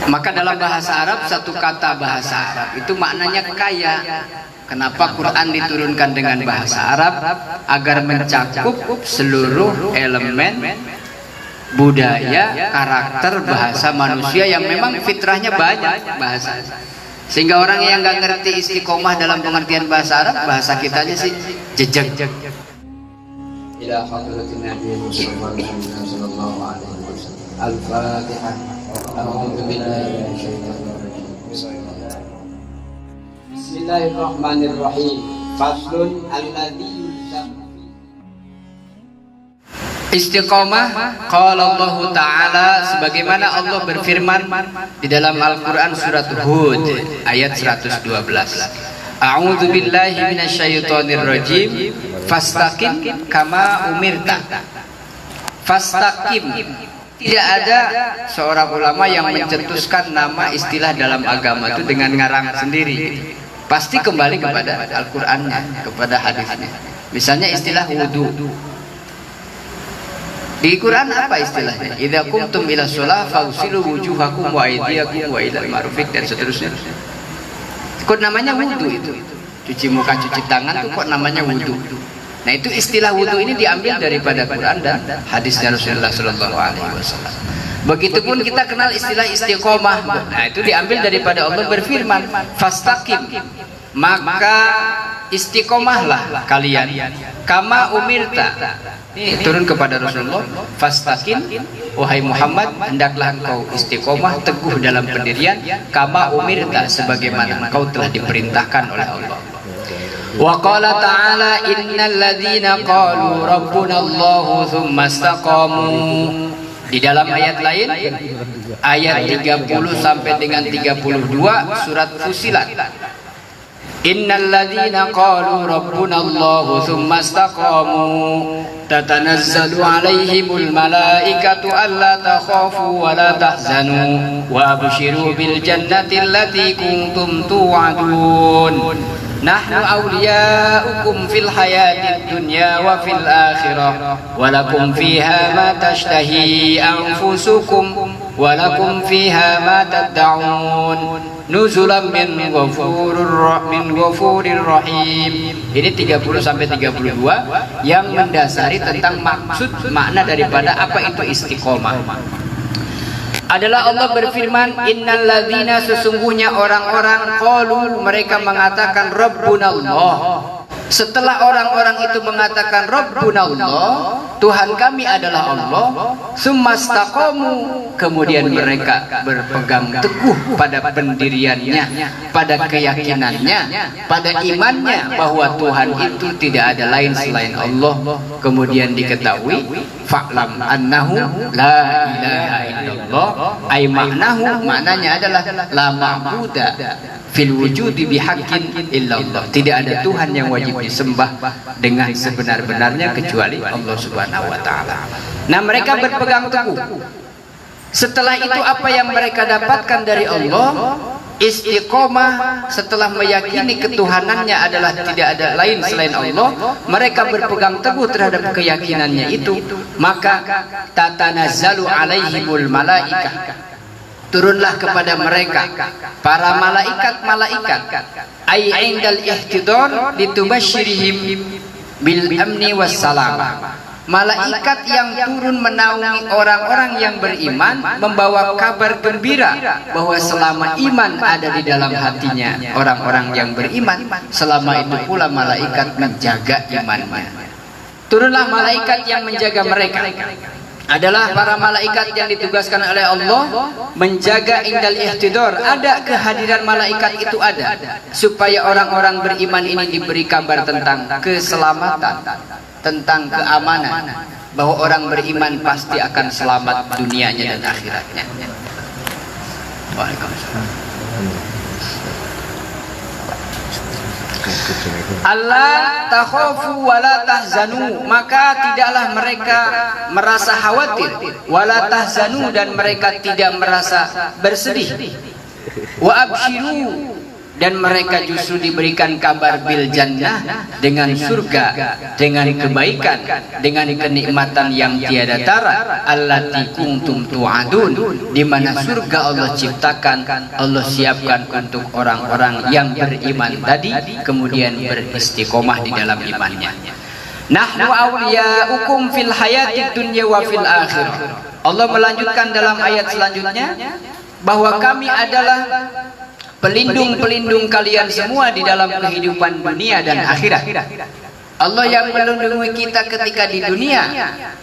Maka dalam bahasa Arab, satu kata bahasa Arab itu maknanya kaya. Kenapa Quran diturunkan dengan bahasa Arab? Agar mencakup seluruh elemen budaya, karakter, bahasa manusia yang memang fitrahnya banyak bahasa. Sehingga orang yang nggak ngerti istiqomah dalam pengertian bahasa Arab, bahasa kitanya sih jejak. Ila hadratin Nabi sallallahu alaihi wasallam. Al-Fatihah. A'udzu billahi minasyaitonir rajim. Bismillahirrahmanirrahim. Faslun alladzi istiqomah. Qala Allah Ta'ala, sebagaimana Allah berfirman di dalam Al-Quran surat Hud ayat 112. A'udzu billahi minasyaitonir rajim. Fastaqim kama umirta. Fastaqim. Tidak ada seorang ulama yang mencetuskan nama istilah dalam agama itu dengan ngarang sendiri. Pasti kembali kepada Al-Qur'annya, kepada hadisnya. Misalnya istilah wudu. Di Quran apa istilahnya? Idza qumtum ila shalah fagsilu wujuhakum wa aydiyakum wa ilal marafiq dan seterusnya. Kok namanya wudu itu? Cuci muka, cuci tangan itu kok namanya wudu. Nah, itu istilah wudu ini diambil daripada Quran dan hadisnya Rasulullah sallallahu alaihi wasallam. Begitupun kita kenal istilah istiqomah. Nah, itu diambil daripada Allah berfirman, "Fastaqim." Maka istiqomahlah kalian kama umirta. Ini turun kepada Rasulullah, "Fastaqim, wahai Muhammad, hendaklah engkau istiqomah teguh dalam pendirian kama umirta, sebagaimana engkau telah diperintahkan oleh Allah." Wa qala ta'ala, innal ladzina qalu rabbuna Allahu tsumma istaqamu. Di dalam ayat lain, ayat 30 sampai dengan 32 surat Fussilat. Innal ladzina qalu rabbuna Allahu tsumma istaqamu tatanazzalu alaihimul malaikatu alla takhafu wa la tahzanu wa abshiru bil jannati allati kuntum tu'adun. Nahnu awliya'ukum fil hayatid dunya wa fil akhirah wa lakum fiha ma tashtahi anfusukum wa lakum fiha ma tad'un nuzulan min ghafurir rahim. Ini 30 sampai 32 yang mendasari tentang maksud makna daripada apa itu istiqomah. Adalah Allah berfirman, innal ladzina, sesungguhnya orang-orang qalu, mereka mengatakan Rabbunallah. Setelah orang-orang itu mengatakan Rabbunallah, Tuhan kami adalah Allah, tsumastaqamu, kemudian mereka berpegang teguh pada pendiriannya, pada keyakinannya, pada imannya bahwa Tuhan itu tidak ada lain selain Allah. Kemudian diketahui, fa'lam annahu la ilaha illallah, ay maknahu, maknanya adalah la ma'buda fil wujudi bihaqqin illallah, tidak ada Tuhan yang wajib disembah dengan sebenar-benarnya kecuali Allah Subhanahu wa taala. Nah, mereka berpegang teguh. Setelah itu apa yang mereka dapatkan dari Allah? Istiqomah. Setelah meyakini ketuhanannya adalah tidak ada lain selain Allah, mereka berpegang teguh terhadap keyakinannya itu, maka tatanazzalu alaihimul malaikah, turunlah kepada mereka para malaikat-malaikat, ay indal ihtidar litubashirihim bil amni wassalam. Malaikat yang turun menaungi orang-orang yang beriman, membawa kabar gembira bahwa selama iman ada di dalam hatinya orang-orang yang beriman, selama itu pula malaikat menjaga imannya. Turunlah malaikat yang menjaga mereka, adalah para malaikat yang ditugaskan oleh Allah menjaga indal ihtidar. Ada kehadiran malaikat itu ada supaya orang-orang beriman ini diberi kabar tentang keselamatan, tentang keamanan, bahwa orang beriman pasti akan selamat dunianya dan akhiratnya. Waalaikumsalam. Allah takhafu wa la tahzanu, maka tidaklah mereka merasa khawatir, wa la tahzanu, dan mereka tidak merasa bersedih. Wa abshiru, dan mereka justru diberikan kabar bil jannah dengan surga, dengan kebaikan, dengan kenikmatan yang tiada tara, allati kuntum tu'adun, di mana surga Allah ciptakan, Allah siapkan untuk orang-orang yang beriman tadi kemudian beristiqomah di dalam imannya. Nahnu awliyaukum fil hayatid dunya wa fil akhirah. Allah melanjutkan dalam ayat selanjutnya bahwa kami adalah pelindung-pelindung kalian semua di dalam kehidupan dunia dan akhirat. Allah yang melindungi kita ketika di dunia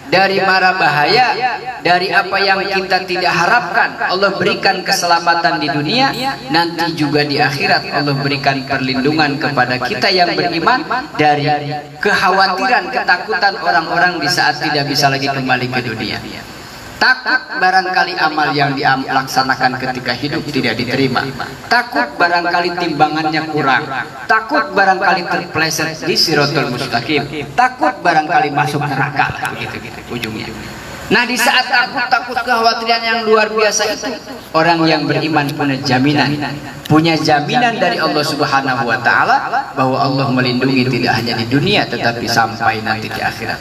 dari mara bahaya, dari apa yang kita tidak harapkan. Allah berikan keselamatan di dunia, nanti juga di akhirat Allah berikan perlindungan kepada kita yang beriman dari kekhawatiran, ketakutan orang-orang di saat tidak bisa lagi kembali ke dunia. Takut barangkali amal yang dilaksanakan ketika hidup tidak diterima, takut barangkali timbangannya kurang, takut barangkali terpeleset di Shirathul Mustaqim, takut barangkali masuk neraka, begitu ujungnya. Nah, di saat takut kekhawatiran yang luar biasa itu, orang yang beriman punya jaminan dari Allah Subhanahu wa taala bahwa Allah melindungi tidak hanya di dunia tetapi sampai nanti di akhirat.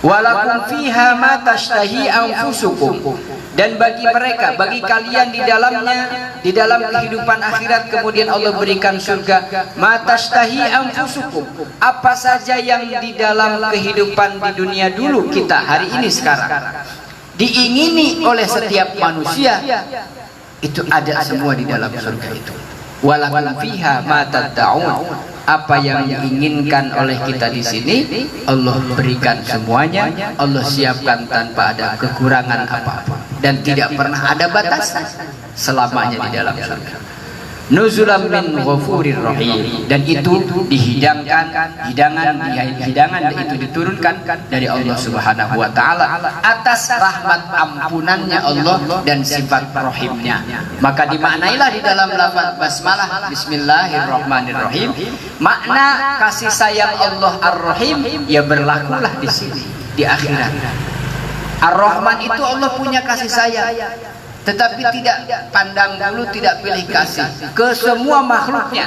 Walakum fiha ma tashtahi anfusukum, dan bagi mereka, bagi kalian di dalamnya, di dalam kehidupan akhirat kemudian Allah berikan surga. Ma tashtahi anfusukum, apa saja yang di dalam kehidupan di dunia dulu kita hari ini sekarang diingini oleh setiap manusia, itu ada semua di dalam surga itu. Walakum fiha ma tad'un, apa yang diinginkan oleh kita di sini Allah berikan semuanya, Allah siapkan tanpa ada kekurangan apa-apa dan tidak pernah ada batasan selamanya di dalam surga. Nuzulam min ghafurir rahim, dan itu hidangan itu diturunkan dari Allah Subhanahu wa taala atas rahmat ampunannya Allah dan sifat rahimnya. Maka dimaknailah di dalam lafaz basmalah bismillahirrahmanirrahim, makna kasih sayang Allah Ar-Rahim ya berlakulah di sini di akhirat. Ar-Rahman itu Allah punya kasih sayang, tetapi tidak pandang bulu, tidak pilih kasih ke semua makhluknya,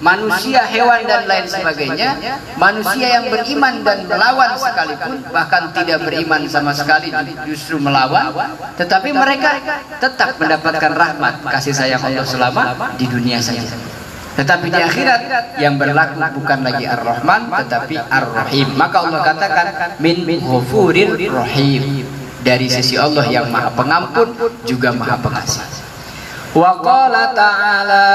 manusia, hewan dan lain sebagainya. Manusia yang beriman dan melawan sekalipun, bahkan tidak beriman sama sekali justru melawan, tetapi mereka tetap mendapatkan rahmat kasih sayang Allah selama di dunia saja. Tetapi di akhirat yang berlaku bukan lagi Ar-Rahman tetapi Ar-Rahim. Maka Allah katakan min ghafurir rahim, dari sisi Allah yang maha pengampun juga maha pengasih. Wa qala ta'ala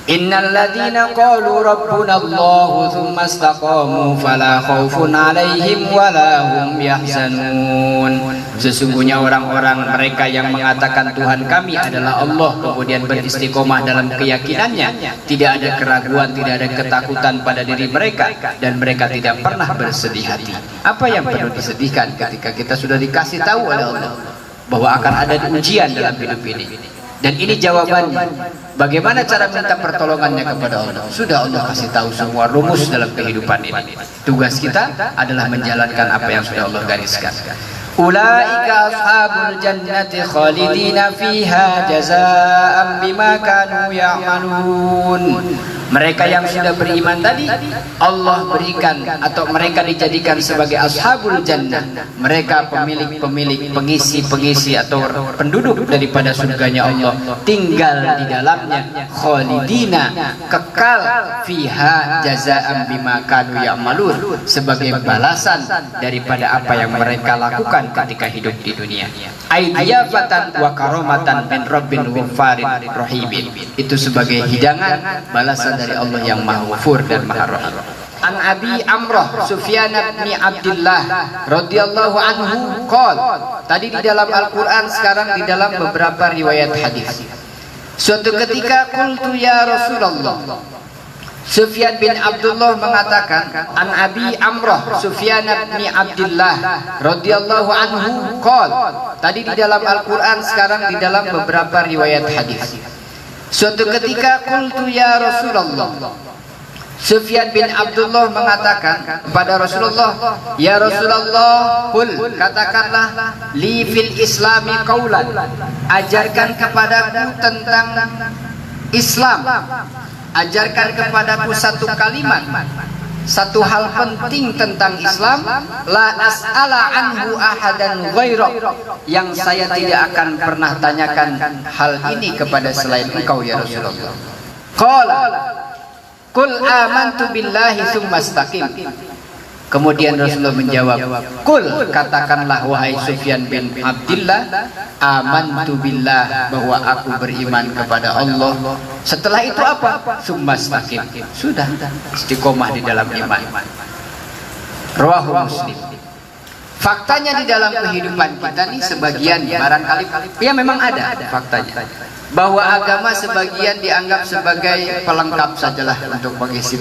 innal ladzina qalu rabbuna Allahu tsumma istaqamu fala khaufun 'alaihim wala hum yahzanun. Sesungguhnya orang-orang mereka yang mengatakan Tuhan kami adalah Allah kemudian beristiqomah dalam keyakinannya, tidak ada keraguan, tidak ada ketakutan pada diri mereka, dan mereka tidak pernah bersedih hati. Apa yang perlu disedihkan ketika kita sudah dikasih tahu oleh Allah bahwa akan ada ujian dalam hidup ini? Dan ini jawabannya. Bagaimana cara minta pertolongannya kepada Allah? Sudah Allah kasih tahu semua rumus dalam kehidupan ini. Tugas kita adalah menjalankan apa yang sudah Allah gariskan. Ulaika ashabul jannati khalidina fiha jazaa'an bima kanu ya'malun. Mereka yang sudah beriman tadi Allah berikan atau mereka dijadikan sebagai ashabul jannah. Mereka pemilik-pemilik, pengisi-pengisi atau penduduk daripada surganya Allah, tinggal di dalamnya khalidina, kekal, fiha jazaa'an bima kanu ya'malun, sebagai balasan daripada apa yang mereka lakukan ketika hidup di dunia. Aidiyafatan wa karomatan min rabbin ghaffarin rahimin, itu sebagai hidangan balasan dari Allah yang Maha Ghafur dan Maha Rahim. An Abi Amrah Sufyan bin Abdullah radhiyallahu anhu qala, tadi di dalam Al-Qur'an, sekarang di dalam beberapa riwayat hadis. Suatu ketika qultu ya Rasulullah, Sufyan bin Abdullah mengatakan, an Abi Amrah Sufyan bin Abdullah radhiyallahu anhu qala, tadi di dalam Al-Qur'an, sekarang di dalam beberapa riwayat hadis. Suatu ketika qultu ya Rasulullah, Sufyan bin Abdullah mengatakan kepada Rasulullah, ya Rasulullah, qul, katakanlah, li fil islami qaulan, ajarkan kepadaku tentang Islam, ajarkan kepadaku satu kalimat, satu hal penting tentang Islam, la as'ala anhu ahadan ghairak, yang saya tidak akan pernah tanyakan hal ini kepada selain engkau ya Rasulullah. Qala qul amantu billahi tsumma istaqim. Kemudian Rasulullah menjawab, "Qul, katakanlah wahai Sufyan bin Abdullah, amantu billah, bahwa aku beriman kepada Allah. Setelah itu apa? Tsumastaqim." Sudah, istiqomah di dalam iman. Rawahu Muslim. Faktanya di dalam kehidupan kita nih sebagian barangkali ya memang ada faktanya bahwa agama sebagian dianggap sebagai pelengkap sajalah untuk mengisi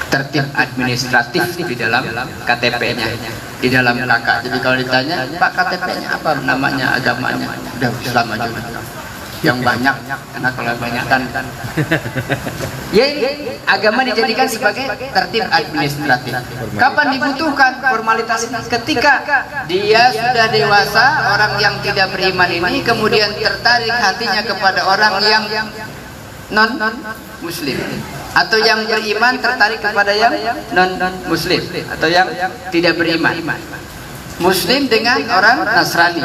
tertib administratif di dalam KTP-nya, di dalam KK. Jadi kalau ditanya, Pak, KTP-nya apa namanya, agamanya? Udah Islam aja. Yang banyak, karena kalau banyak kan ya ini agama dijadikan sebagai tertib administratif. Kapan dibutuhkan formalitas ini? Ketika dia sudah dewasa, orang yang tidak beriman ini kemudian tertarik hatinya kepada orang yang non muslim, atau yang beriman tertarik kepada yang non muslim, atau yang tidak beriman. Muslim dengan orang Nasrani,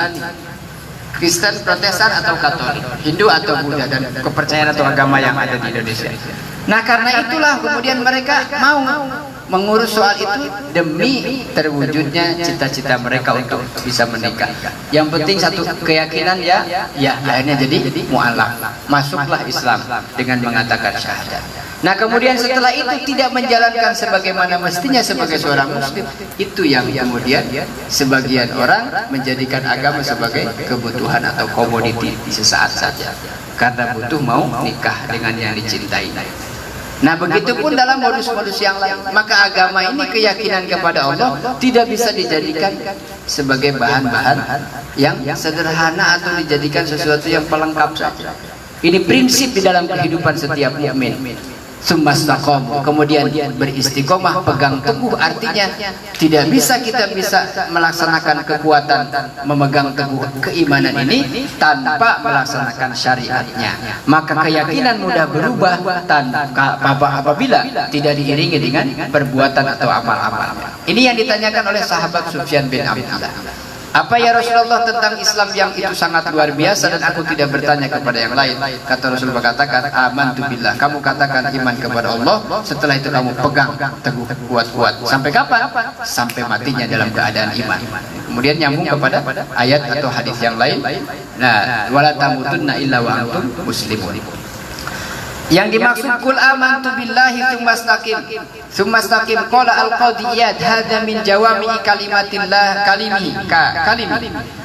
Kristen, Protestan atau Katolik, Hindu atau Buddha, dan kepercayaan atau agama yang ada di Indonesia. Nah, karena itulah kemudian mereka mau mengurus soal itu demi terwujudnya cita-cita mereka untuk bisa menikah. Yang penting satu keyakinan ya akhirnya jadi mu'alaf, masuklah Islam dengan mengatakan syahadat. Nah, kemudian setelah itu tidak menjalankan sebagaimana mestinya sebagai seorang muslim, itu yang kemudian sebagian orang menjadikan agama sebagai kebutuhan atau komoditi sesaat saja, karena butuh mau nikah dengan yang dicintai. Nah, begitupun dalam modus-modus yang lain. Maka agama ini, keyakinan kepada Allah, tidak bisa dijadikan sebagai bahan-bahan yang sederhana atau dijadikan sesuatu yang pelengkap saja. Ini prinsip di dalam kehidupan setiap mukmin. Tsumastaqamu, kemudian beristiqomah, pegang teguh. Artinya tidak bisa kita melaksanakan kekuatan memegang teguh keimanan ini tanpa melaksanakan syariatnya. Maka keyakinan mudah berubah apabila tidak diiringi dengan perbuatan atau amal-amal. Ini yang ditanyakan oleh sahabat Sufyan bin Abdullah. Apa ya Rasulullah tentang Islam yang itu sangat luar biasa dan aku tidak bertanya kepada yang lain? Kata Rasulullah, katakan amantu billah, kamu katakan iman kepada Allah, setelah itu kamu pegang teguh kuat-kuat. Sampai kapan? Sampai matinya dalam keadaan iman. Kemudian nyambung kepada ayat atau hadis yang lain. Nah, wala tamutunna illa wa antum muslimun. Yang dimaksud kul amantu billahi tsumastaqim qala al-qadhi Iyad hadza min jawami'i kalimatillah kalimi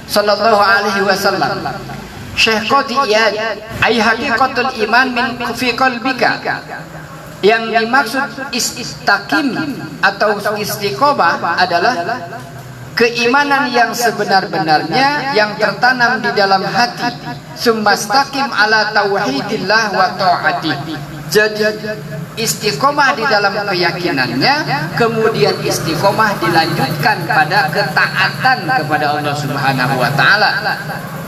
sallallahu alaihi wasallam. Syekh Qadhi Iyad, ai haqiqatul iman min fi qalbika. Yang dimaksud istaqim atau istiqomah adalah keimanan yang sebenar-benarnya yang tertanam di dalam hati. Tsumastaqim ala tauhidillah wa ta'ati. Jadi istiqomah di dalam keyakinannya, kemudian istiqomah dilanjutkan pada ketaatan kepada Allah Subhanahu wa taala.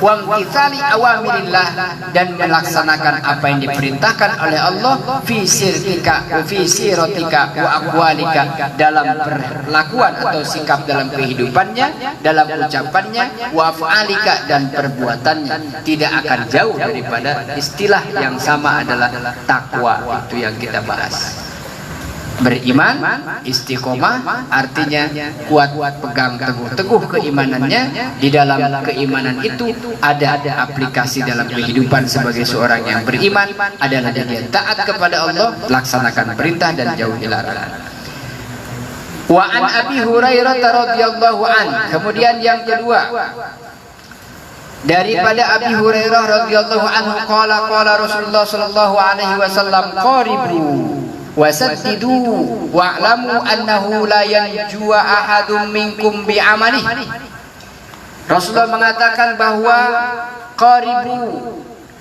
Wa imtithali awamirillah, dan melaksanakan apa yang diperintahkan oleh Allah fi sirtika wa fi siratika wa aqwalika, dalam perlakuan atau sikap dalam kehidupannya, dalam ucapannya, wa af'alika, dan perbuatannya. Tidak akan jauh daripada istilah yang sama adalah takwa, itu yang kita bahas. Beriman, istiqomah, artinya kuat, pegang teguh keimanannya. Di dalam keimanan itu ada aplikasi dalam kehidupan sebagai seorang yang beriman, adalah dia taat kepada Allah, laksanakan perintah dan jauhi larangan. Wa an Abi Hurairah radhiyallahu an, kemudian yang kedua daripada Abi Hurairah radhiyallahu anhu, qala Rasulullah sallallahu alaihi wasallam, qaribu wasaddidu wa'lamu annahu la yanjuwa ahadum minkum bi'amalih. Rasulullah mengatakan bahwa qaribu,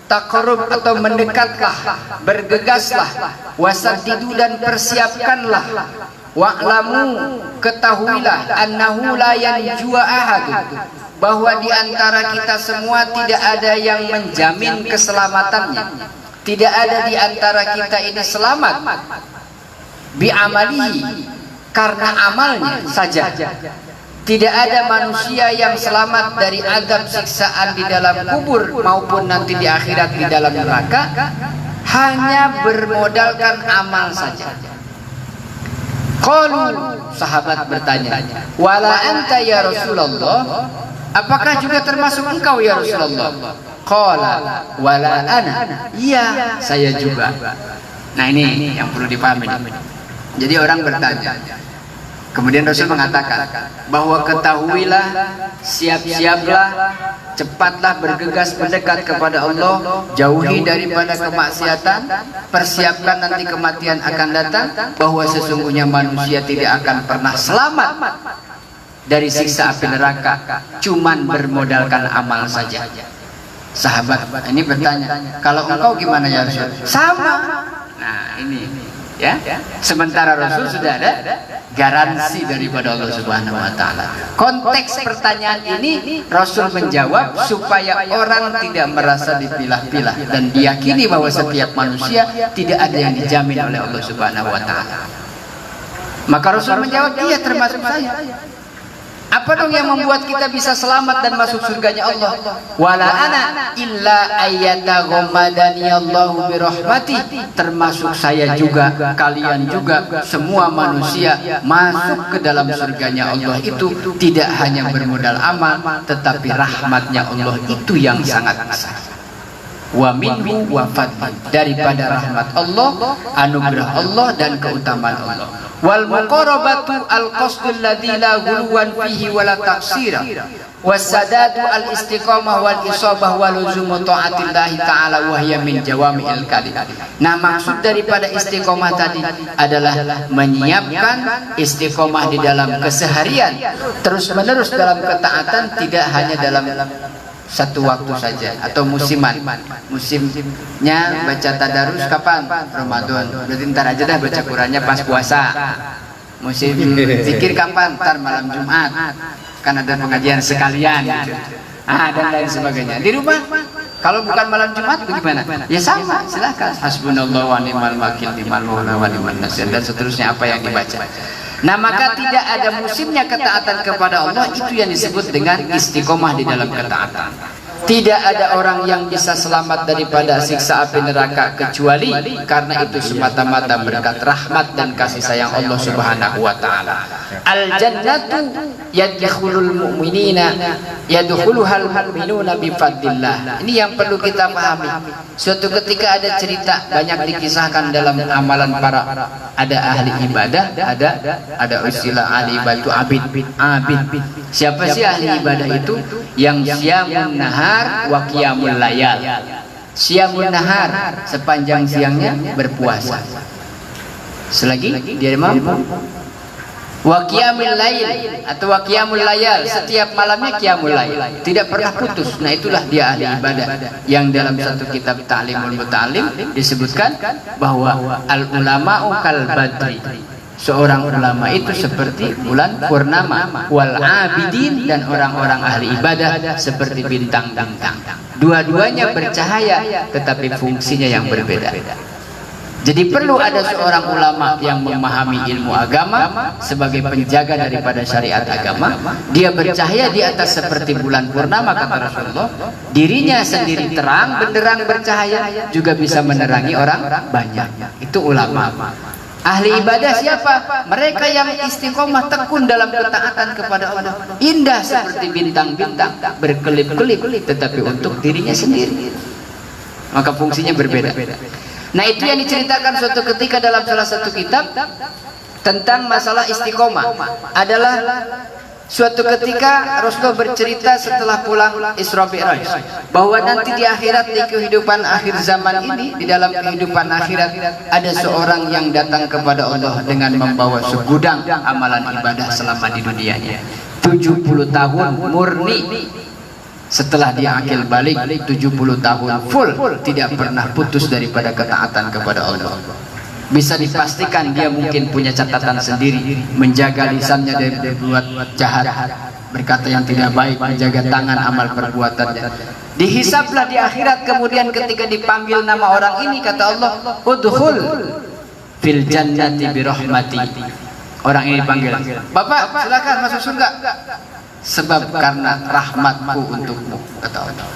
taqarrub atau mendekatlah, bergegaslah, wasaddidu, dan persiapkanlah, wa'lamu, ketahuilah, annahu la yanjuwa ahadum, bahwa di antara kita semua tidak ada yang menjamin keselamatannya. tidak ada di antara kita ini selamat bi'amalihi, karena amalnya saja. Tidak ada manusia yang selamat dari azab siksaan di dalam kubur maupun nanti di akhirat di dalam neraka hanya bermodalkan amal saja. Qalu, sahabat bertanya, wala anta ya Rasulullah, apakah juga termasuk engkau ya Rasulullah? Qala wala ana, iya saya juga. Nah ini yang perlu dipahami. Jadi orang bertanya, kemudian Rasul mengatakan bahwa ketahuilah, siap-siaplah, cepatlah bergegas mendekat kepada Allah, jauhi daripada kemaksiatan, persiapkan nanti kematian akan datang, bahwa sesungguhnya manusia tidak akan pernah selamat dari siksa api neraka cuman bermodalkan amal saja. Sahabat ini bertanya, kalau engkau gimana ya Rasul? Sama. Nah ini ya, sementara Rasul sudah ada garansi daripada Allah Subhanahu wa taala. Konteks pertanyaan ini Rasul menjawab supaya orang tidak merasa dipilah-pilah dan diyakini bahwa setiap manusia tidak ada yang dijamin oleh Allah Subhanahu wa taala. Maka Rasul menjawab, iya termasuk saya. Apa dong yang membuat kita bisa selamat dan masuk surganya Allah? Wala ana illa ayyataghammadani Allahu birahmati, termasuk saya juga, kalian juga, semua manusia masuk ke dalam surganya Allah itu tidak hanya bermodal amal, tetapi rahmatnya Allah itu yang sangat besar. Wa minhu wa fadli, daripada rahmat Allah, anugerah Allah dan keutamaan Allah. Wal muqarabatu al qasdul ladzi la ghuluwan fihi wala taqsira wasadadu al istiqamah wal isabah wal luzumu taatillahi ta'ala wa hiya min jawami'il kalim. Nah, maksud daripada istiqomah tadi adalah menyiapkan istiqomah di dalam keseharian, terus menerus dalam ketaatan, tidak hanya dalam satu waktu saja atau musiman. Musimnya baca tadarus kapan? Ramadan. Berarti ntar aja dah baca Qurannya pas puasa. Musim zikir kapan? Ntar malam Jumat. Kan ada pengajian sekalian gitu. Dan lain sebagainya. Di rumah kalau bukan malam Jumat bagaimana? Ya sama, silakan. Hasbunallahu wa ni'mal wakil, ni'mal maula wa ni'man nasir, dan seterusnya apa yang dibaca. Nah, maka tidak ada musimnya ketaatan kepada Allah, itu yang disebut dengan istiqomah di dalam ketaatan. Tidak ada orang yang bisa selamat daripada siksa api neraka kecuali karena itu semata-mata berkat rahmat dan kasih sayang Allah Subhanahu wa taala. Al jannatu yadkhulul mu'minina yadkhuluhal mu'minuna bi fadlillah. Ini yang perlu kita pahami. Suatu ketika ada cerita banyak dikisahkan dalam amalan para ada ahli ibadah, ada istilah ahli ibadah itu abid. Siapa sih ahli ibadah itu? Yang siamun nahar wa qiyamul layal. Siamun nahar, sepanjang siangnya berpuasa. Selagi dia mampu. Wa qiyamul lail atau wa qiyamul layal, setiap malamnya qiyamul lail, tidak pernah putus. Nah, itulah dia ahli ibadah. Yang dalam satu kitab Ta'limul Muta'allim disebutkan bahwa al ulama'u kal badri, seorang ulama itu seperti bulan purnama, wal abidin, dan orang-orang ahli ibadah seperti bintang-bintang. Dua-duanya bercahaya tetapi fungsinya yang berbeda. Jadi perlu ada seorang ulama yang memahami ilmu agama sebagai penjaga daripada syariat agama. Dia bercahaya di atas seperti bulan purnama, kata Rasulullah. Dirinya sendiri terang, benderang bercahaya, juga bisa menerangi orang banyak. Itu ulama. Ahli ibadah siapa? Mereka yang istiqomah tekun dalam ketaatan kepada Allah. Indah seperti bintang-bintang, berkelip-kelip, tetapi untuk dirinya sendiri. Maka fungsinya berbeda. Nah, itu yang diceritakan suatu ketika dalam salah satu kitab tentang masalah istiqomah. Adalah suatu ketika Rasulullah bercerita setelah pulang Isra Mi'raj bahwa nanti di akhirat, di kehidupan akhir zaman ini, di dalam kehidupan akhirat ada seorang yang datang kepada Allah dengan membawa segudang amalan ibadah selama di dunianya. 70 tahun murni. Setelah dia akil balik 70 tahun full, tidak pernah putus daripada ketaatan kepada Allah. Bisa dipastikan dia mungkin punya catatan sendiri, menjaga lisannya dari berbuat jahat, berkata yang tidak baik, menjaga tangan amal perbuatannya, Dihisablah di akhirat, kemudian ketika dipanggil nama orang ini kata Allah, udkhul fil jannati bi rahmati. Orang ini dipanggil, Bapak silakan masuk surga. Sebab karena rahmatku untukmu, kata Allah.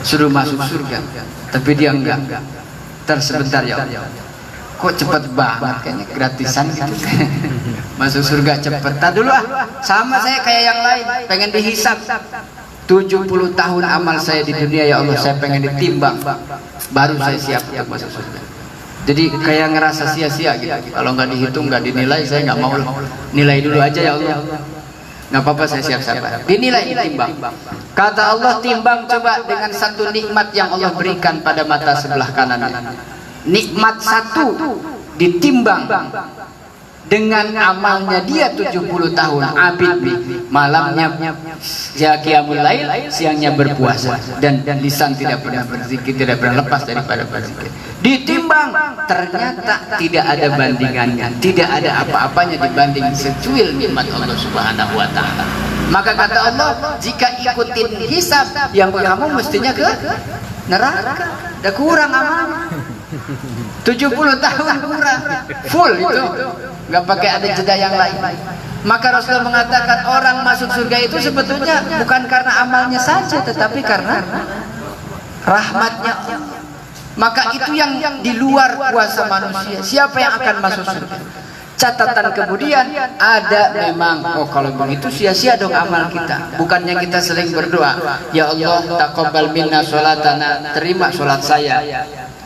Suruh masuk surga, tapi dia enggak. Sebentar ya Allah. Kok cepet banget, kayaknya gratisan gitu. Masuk surga cepet. Tadi dulu sama saya kayak yang lain, pengen dihisab. 70 tahun amal saya di dunia, ya Allah, saya pengen ditimbang, baru saya siap untuk masuk surga. Jadi kayak ngerasa sia-sia gitu. Kalau nggak dihitung, nggak dinilai, saya nggak mau. Nilai dulu aja ya Allah. Nggak apa-apa, saya siap-siap. Dinilai, ditimbang. Kata Allah, timbang coba dengan satu nikmat yang Allah berikan pada mata sebelah kanan. Nikmat satu ditimbang dengan amalnya dia 70 tahun abid, malamnya ya qiyamul lail, siangnya berpuasa, dan lisan tidak pernah berzikir, tidak pernah lepas daripada berzikir. Ditimbang, ternyata tidak ada bandingannya, tidak ada apa-apanya dibanding secuil nikmat Allah Subhanahu wa taala. Maka kata Allah, jika ikutin hisab, yang kamu mestinya ke neraka. Udah kurang amalnya. 70 tahun kurang, full itu, nggak pakai ada jeda yang lain. Maka Rasulullah mengatakan orang masuk surga itu sebetulnya bukan karena amalnya saja, tetapi karena rahmatnya. Maka itu yang di luar kuasa manusia. Siapa yang akan masuk surga? Catatan kemudian ada memang, oh kalau begitu sia-sia dong amal kita. Bukannya kita sering berdoa, ya Allah taqabbal minna sholatana, terima sholat saya,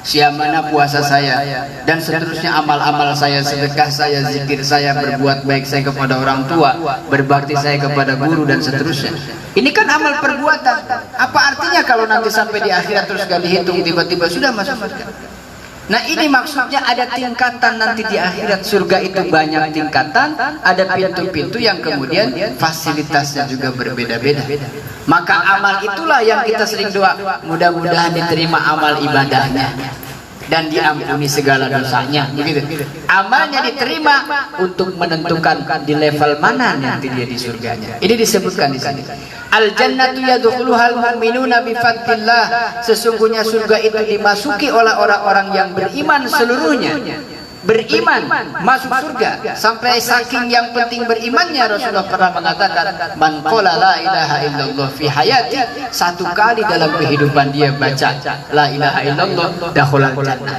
siamana puasa saya, dan seterusnya amal-amal saya, sedekah saya, zikir saya, berbuat baik saya kepada orang tua, berbakti saya kepada guru, dan seterusnya. Ini kan amal perbuatan. Apa artinya kalau nanti sampai di akhirat terus gak dihitung, tiba-tiba sudah masuk surga? Nah ini maksudnya ada tingkatan nanti di akhirat. Surga itu banyak tingkatan, ada pintu-pintu yang kemudian fasilitasnya juga berbeda-beda. Maka amal itulah yang kita sering doa, mudah-mudahan diterima amal ibadahnya dan diampuni segala dosanya, begitu. Amalnya diterima untuk menentukan di level mana nanti dia di surganya. Ini disebutkan di sini. Al jannatu yadkhuluhal mu'minuna bi fadlillah. Sesungguhnya surga itu dimasuki oleh orang-orang yang beriman seluruhnya. Beriman masuk surga, sampai saking yang penting berimannya Rasulullah pernah mengatakan, man qala la ilaha illallah fi hayati, satu kali dalam kehidupan dia baca la ilaha illallah, dakhalal jannah.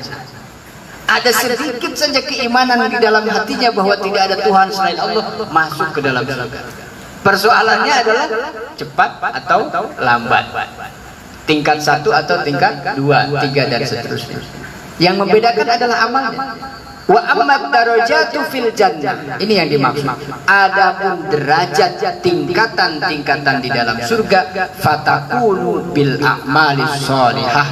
Ada sedikit saja keimanan di dalam hatinya bahwa tidak ada Tuhan selain Allah, masuk ke dalam surga. Persoalannya adalah cepat atau lambat, tingkat 1 atau tingkat 2, 3 dan seterusnya. Yang membedakan adalah amalnya. Wa ammat darajatu fil jannah, ini yang dimaksud. Adapun derajat, tingkatan-tingkatan di dalam surga, fatakunu bil a'malis sholihah.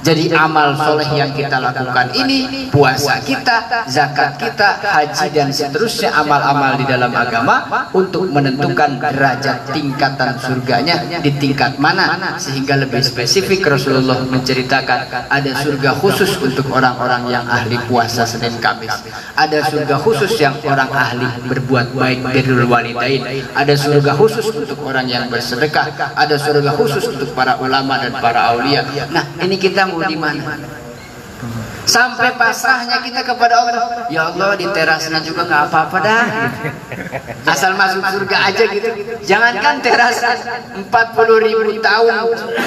Jadi amal soleh yang kita lakukan ini, puasa kita, zakat kita, haji dan seterusnya, amal-amal di dalam agama untuk menentukan derajat tingkatan surganya di tingkat mana. Sehingga lebih spesifik Rasulullah menceritakan ada surga khusus untuk orang-orang yang ahli puasa Senin Kamis, ada surga khusus yang orang ahli berbuat baik, birrul walidain, ada surga khusus untuk orang yang bersedekah, ada surga khusus untuk para ulama dan para aulia. Nah ini kita mau di mana? Sampai pasrahnya kita kepada Allah, ya Allah di terasnya juga nggak apa-apa dah, asal masuk surga aja gitu. Jangankan teras 40.000 tahun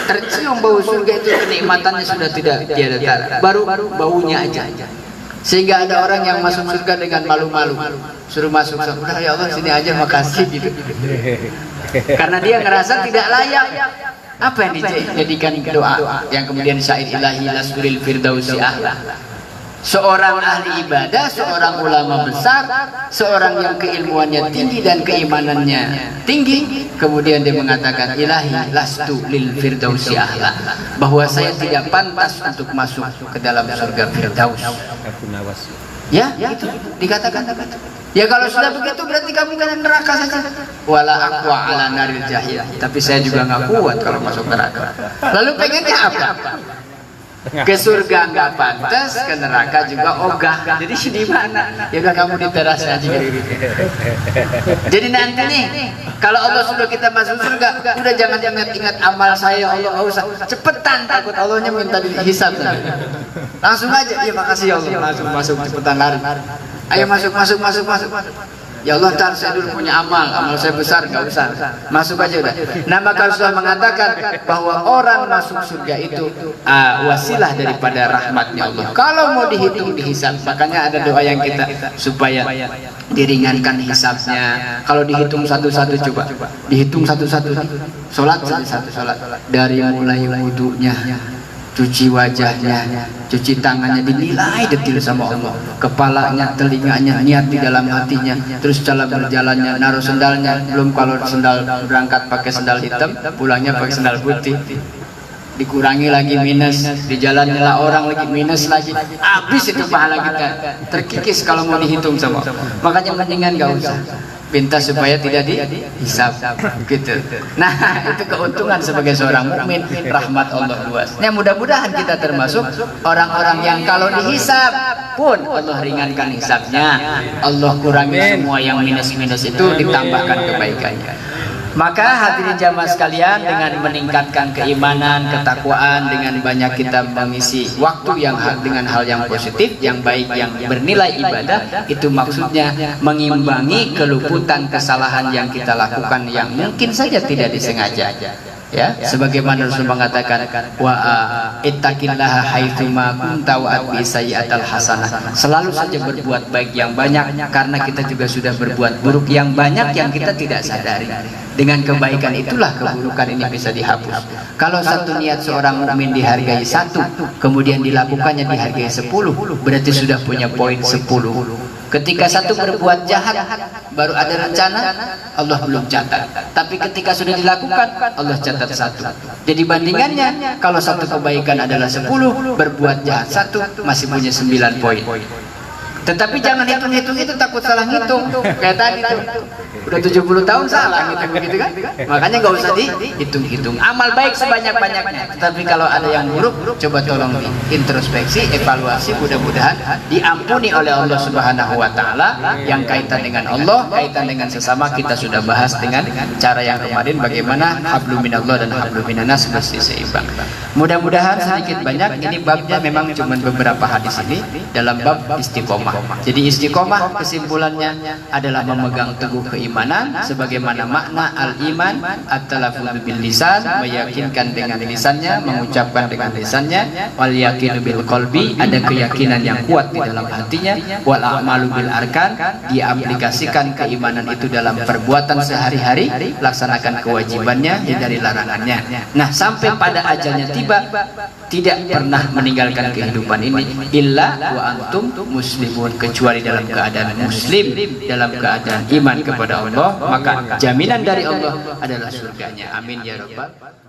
tercium bau surga itu, kenikmatannya sudah tidak tiada tara, baru baunya aja. Sehingga ada orang yang masuk surga dengan malu-malu, suruh masuk, udah ya Allah sini aja makasih gitu, karena dia ngerasa tidak layak. Apa yang dijadikan doa yang kemudian syair ilahi lasuril firdausi ahla. Seorang ahli ibadah, seorang ulama besar, seorang yang keilmuannya tinggi dan keimanannya tinggi, kemudian dia mengatakan ilahi lastu lil firdausi ahla, bahwa saya tidak pantas untuk masuk ke dalam surga firdaus. Ya, itu dikatakan. Ya kalau sudah begitu berarti kamu kena neraka saja. Wala aqwa ala naril jahil. Tapi saya juga nggak kuat kalau masuk neraka. Lalu pengennya apa? Ke surga nggak pantas, ke neraka juga ogah. Jadi di mana? Ya udah kamu di teras aja. Jadi nanti nih, kalau Allah sudah kita masuk surga, udah jangan ingat amal saya Allah, nggak usah. Cepetan, takut Allahnya minta dihisab. Langsung aja, ya makasih ya Allah, masuk cepetan lari. Ayo masuk. Ya Allah, ntar saya dulu punya amal saya besar, nggak usah, masuk aja udah. Nah, maka Rasulullah mengatakan bahwa orang masuk surga itu wasilah daripada rahmatnya Allah. Kalau mau dihitung dihisab, makanya ada doa yang kita supaya diringankan hisabnya. Kalau dihitung satu-satu, coba dihitung satu-satu. Sholat satu sholat, dari mulai wudunya, cuci wajahnya, cuci tangannya, dinilai detil sama Allah. Kepalanya, telinganya, niat di dalam hatinya. Terus cara berjalannya, naruh sendalnya. Belum kalau sendal berangkat pakai sendal hitam, pulangnya pakai sendal putih. Dikurangi lagi minus, di jalan nyela orang lagi minus lagi. Habis itu pahala kita terkikis kalau mau dihitung sama Allah. Makanya mendingan gak usah. Minta supaya tidak dihisab gitu. Nah, itu keuntungan sebagai seorang mukmin, rahmat Allah luas. Nah, mudah-mudahan kita termasuk orang-orang yang kalau dihisab pun Allah ringankan hisabnya. Allah kurangi semua yang minus-minus itu, ditambahkan kebaikannya. Maka hadirin jamaah sekalian, dengan meningkatkan keimanan, ketakwaan, dengan banyak kita mengisi waktu yang dengan hal yang positif, yang baik, yang bernilai ibadah, itu maksudnya mengimbangi keluputan kesalahan yang kita lakukan yang mungkin saja tidak disengaja. Ya, sebagaimana Rasul mengatakan, wa ittaqillaha haitsuma kunta wa atbi sayyi'atal hasanah. Selalu saja berbuat baik yang banyak, karena kita juga sudah berbuat buruk yang banyak yang kita tidak sadari. Dengan kebaikan itulah keburukan ini bisa dihapus. Kalau satu niat seorang mukmin dihargai 1, kemudian dilakukannya dihargai 10, berarti sudah punya poin 10. Ketika satu berbuat jahat, baru ada rencana, Allah belum catat. Tapi ketika sudah dilakukan, Allah catat 1. Jadi bandingannya, kalau satu kebaikan adalah 10, berbuat jahat 1, masih punya 9 poin. Tetapi jangan hitung-hitung itu, takut salah ngitung. Kayak tadi tuh, udah 70 tahun salah ngitung begitu kan. Makanya nggak usah dihitung-hitung. Amal baik sebanyak-banyaknya. Tetapi kalau ada yang buruk, coba tolong diintrospeksi, evaluasi. Mudah-mudahan diampuni oleh Allah Subhanahu Wa Taala. Yang kaitan dengan Allah, kaitan dengan sesama, kita sudah bahas dengan cara yang kemarin, bagaimana hablum minallah dan hablum minannas mesti seimbang. Mudah-mudahan sedikit banyak, ini babnya memang cuma beberapa hadis ini dalam bab istiqomah. Jadi istiqomah kesimpulannya adalah memegang teguh keimanan, sebagaimana makna al-iman at-talaffuzu bil lisan, meyakinkan dengan lisannya, mengucapkan dengan lisannya, wal yaqinu bil qalbi, ada keyakinan yang kuat di dalam hatinya, wal a'malu bil arkan, diaplikasikan keimanan itu dalam perbuatan sehari-hari, laksanakan kewajibannya, hindari larangannya. Nah, sampai pada ajalnya tiba, tidak pernah meninggalkan kehidupan ini illa wa antum muslimun, kecuali dalam keadaan muslim, dalam keadaan iman kepada Allah, maka jaminan dari Allah adalah surganya. Amin ya rabbal